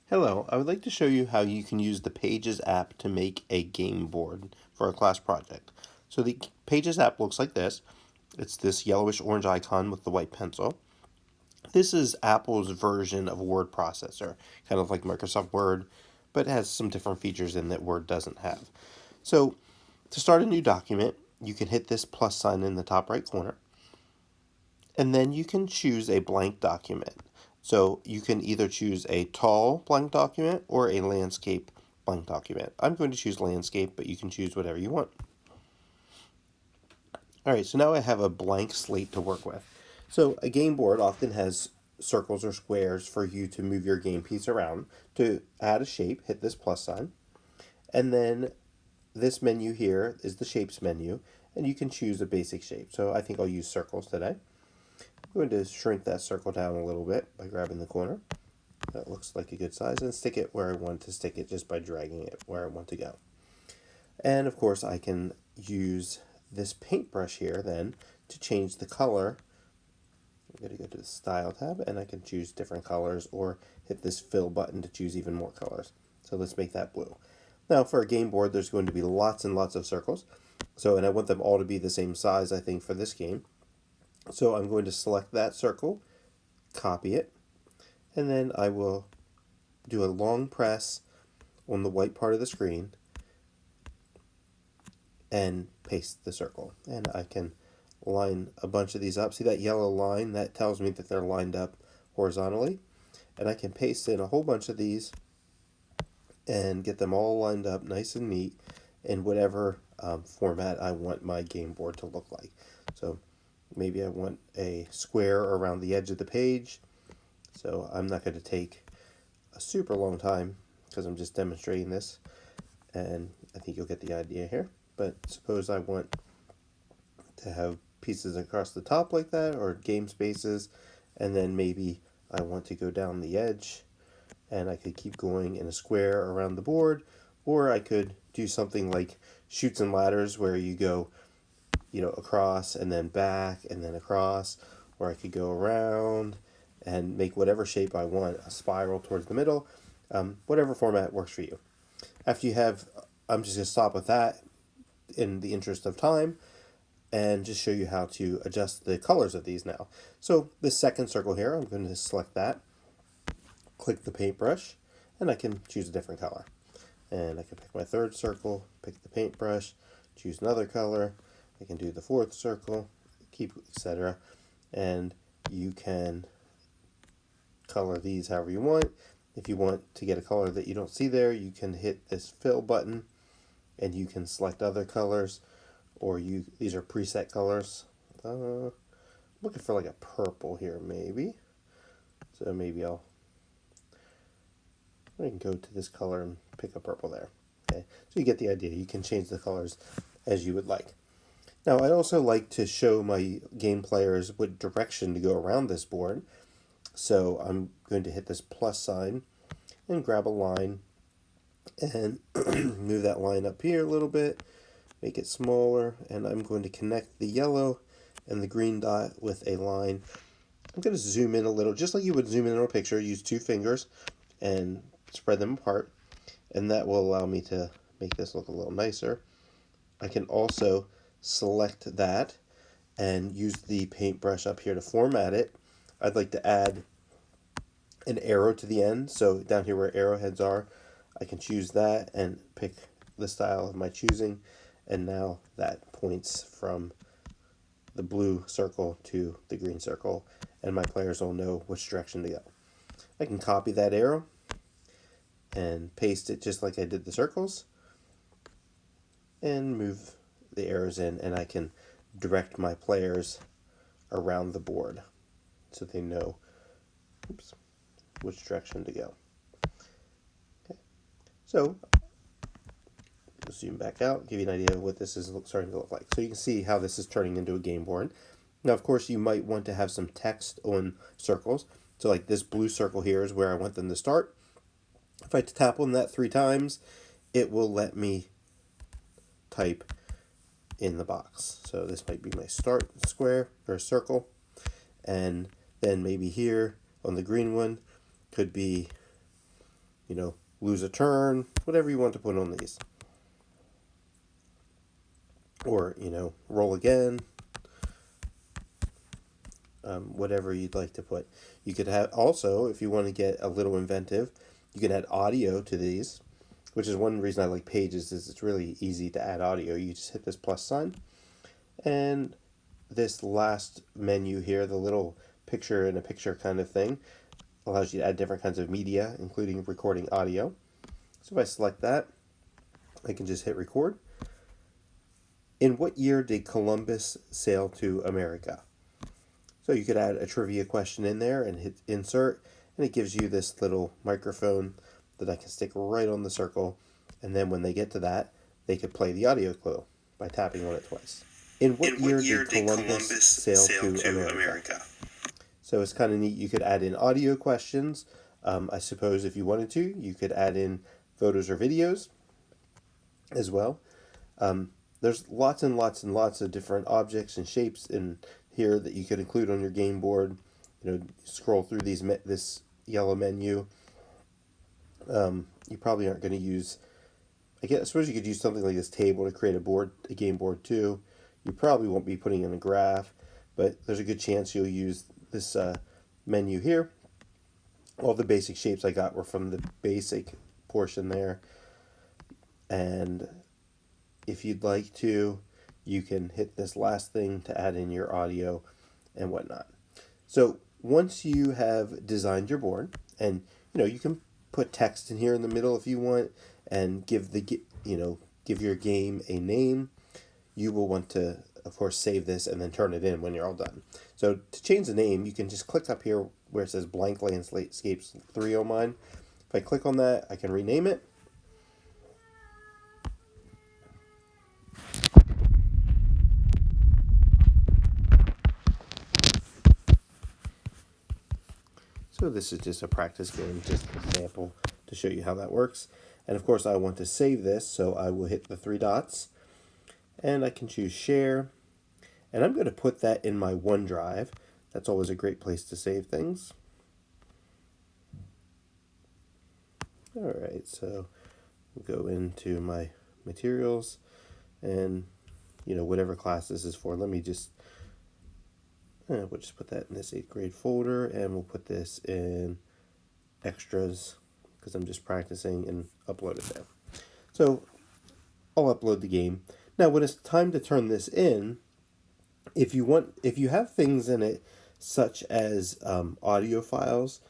Hello, I would like to show you how you can use the Pages app to make a game board for a class project. So the Pages app looks like this. It's this yellowish orange icon with the white pencil. This is Apple's version of a word processor, kind of like Microsoft Word, but it has some different features in that Word doesn't have. So to start a new document, you can hit this plus sign in the top right corner, and then you can choose a blank document. So you can either choose a tall blank document or a landscape blank document. I'm going to choose landscape, but you can choose whatever you want. All right, so now I have a blank slate to work with. So a game board often has circles or squares for you to move your game piece around. To add a shape, hit this plus sign. And then this menu here is the shapes menu, and you can choose a basic shape. So I think I'll use circles today. I'm going to shrink that circle down a little bit by grabbing the corner. That looks like a good size, and stick it where I want to stick it just by dragging it where I want to go. And of course I can use this paintbrush here then to change the color. I'm going to go to the Style tab, and I can choose different colors or hit this Fill button to choose even more colors. So let's make that blue. Now for a game board, there's going to be lots and lots of circles. And I want them all to be the same size, I think, for this game. So I'm going to select that circle, copy it, and then I will do a long press on the white part of the screen and paste the circle. And I can line a bunch of these up. See that yellow line? That tells me that they're lined up horizontally. And I can paste in a whole bunch of these and get them all lined up nice and neat in whatever format I want my game board to look like. So maybe I want a square around the edge of the page. So I'm not going to take a super long time because I'm just demonstrating this, and I think you'll get the idea here. But suppose I want to have pieces across the top like that, or game spaces, and then maybe I want to go down the edge, and I could keep going in a square around the board, or I could do something like Chutes and Ladders where you go, across and then back and then across, or I could go around and make whatever shape I want, a spiral towards the middle, whatever format works for you. After you have, I'm just going to stop with that in the interest of time and just show you how to adjust the colors of these now. So the second circle here, I'm going to select that, click the paintbrush, and I can choose a different color. And I can pick my third circle, pick the paintbrush, choose another color. I can do the fourth circle, keep, etc. And you can color these however you want. If you want to get a color that you don't see there, you can hit this fill button and you can select other colors, or these are preset colors. I'm looking for like a purple here maybe. So maybe I can go to this color and pick a purple there. Okay, so you get the idea. You can change the colors as you would like. Now I'd also like to show my game players what direction to go around this board. So I'm going to hit this plus sign and grab a line and move that line up here a little bit, make it smaller, and I'm going to connect the yellow and the green dot with a line. I'm going to zoom in a little, just like you would zoom in on a picture. Use 2 fingers and spread them apart, and that will allow me to make this look a little nicer. I can also select that and use the paintbrush up here to format it. I'd like to add an arrow to the end, so down here where arrowheads are, I can choose that and pick the style of my choosing, and now that points from the blue circle to the green circle, and my players will know which direction to go. I can copy that arrow and paste it just like I did the circles, and move the arrows in, and I can direct my players around the board so they know which direction to go. Okay. So zoom back out, give you an idea of what this is starting to look like. So you can see how this is turning into a game board. Now, of course, you might want to have some text on circles. So like this blue circle here is where I want them to start. If I tap on that 3 times, it will let me type in the box. So this might be my start square or circle. And then maybe here on the green one could be, lose a turn, whatever you want to put on these. Or, roll again, whatever you'd like to put. You could have also, if you want to get a little inventive, you can add audio to these, which is one reason I like Pages, is it's really easy to add audio. You just hit this plus sign, and this last menu here, the little picture in a picture kind of thing, allows you to add different kinds of media, including recording audio. So if I select that, I can just hit record. In what year did Columbus sail to America? So you could add a trivia question in there and hit insert, and it gives you this little microphone that I can stick right on the circle, and then when they get to that, they could play the audio clue by tapping on it twice. In what year did Columbus sail to America? So it's kind of neat. You could add in audio questions. I suppose if you wanted to, you could add in photos or videos as well. There's lots and lots and lots of different objects and shapes in here that you could include on your game board. Scroll through this yellow menu. You probably aren't going to use. I suppose you could use something like this table to create a game board too. You probably won't be putting in a graph, but there's a good chance you'll use this menu here. All the basic shapes I got were from the basic portion there, and if you'd like to, you can hit this last thing to add in your audio and whatnot. So once you have designed your board, and you can put text in here in the middle if you want, and give your game a name, you will want to, of course, save this and then turn it in when you're all done. So to change the name, you can just click up here where it says Blank Landscapes 3 on mine. If I click on that, I can rename it. So this is just a practice game, just a sample to show you how that works. And of course I want to save this, so I will hit the 3 dots and I can choose share. And I'm going to put that in my OneDrive. That's always a great place to save things. Alright, so we'll go into my materials and whatever class this is for. Let me just we'll just put that in this 8th grade folder, and we'll put this in extras because I'm just practicing, and upload it there. So I'll upload the game. Now when it's time to turn this in, if you have things in it such as audio files,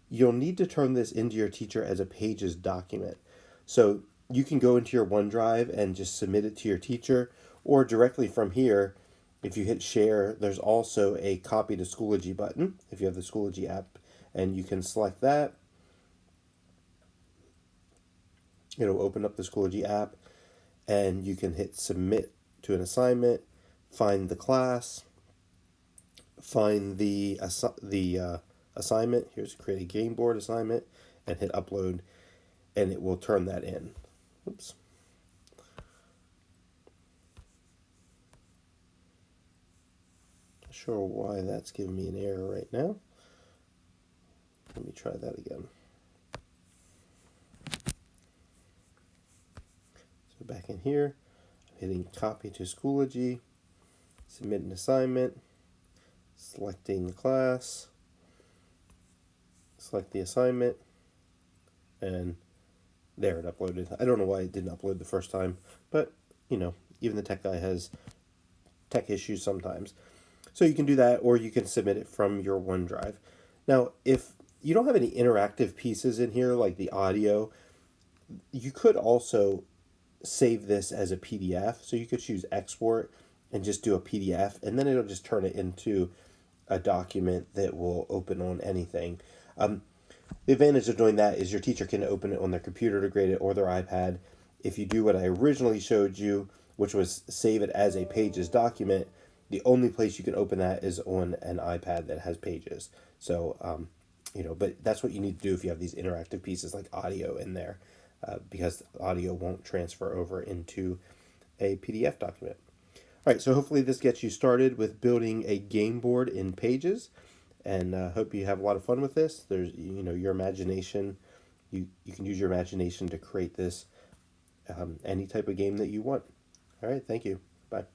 you'll need to turn this into your teacher as a Pages document. So you can go into your OneDrive and just submit it to your teacher, or directly from here, if you hit share, there's also a copy to Schoology button if you have the Schoology app, and you can select that. It'll open up the Schoology app, and you can hit submit to an assignment, find the class, find the assignment. Here's create a game board assignment, and hit upload, and it will turn that in. Oops. Not sure why that's giving me an error right now. Let me try that again. So back in here, I'm hitting copy to Schoology, submit an assignment, selecting the class, select the assignment, and there it uploaded. I don't know why it didn't upload the first time, but even the tech guy has tech issues sometimes. So you can do that, or you can submit it from your OneDrive. Now, if you don't have any interactive pieces in here like the audio, you could also save this as a PDF. So you could choose export and just do a PDF, and then it'll just turn it into a document that will open on anything. The advantage of doing that is your teacher can open it on their computer to grade it, or their iPad. If you do what I originally showed you, which was save it as a Pages document, the only place you can open that is on an iPad that has Pages. So, but that's what you need to do if you have these interactive pieces like audio in there, because audio won't transfer over into a PDF document. All right, so hopefully this gets you started with building a game board in Pages, and hope you have a lot of fun with this. There's, your imagination you can use your imagination to create this any type of game that you want. All right, thank you. Bye.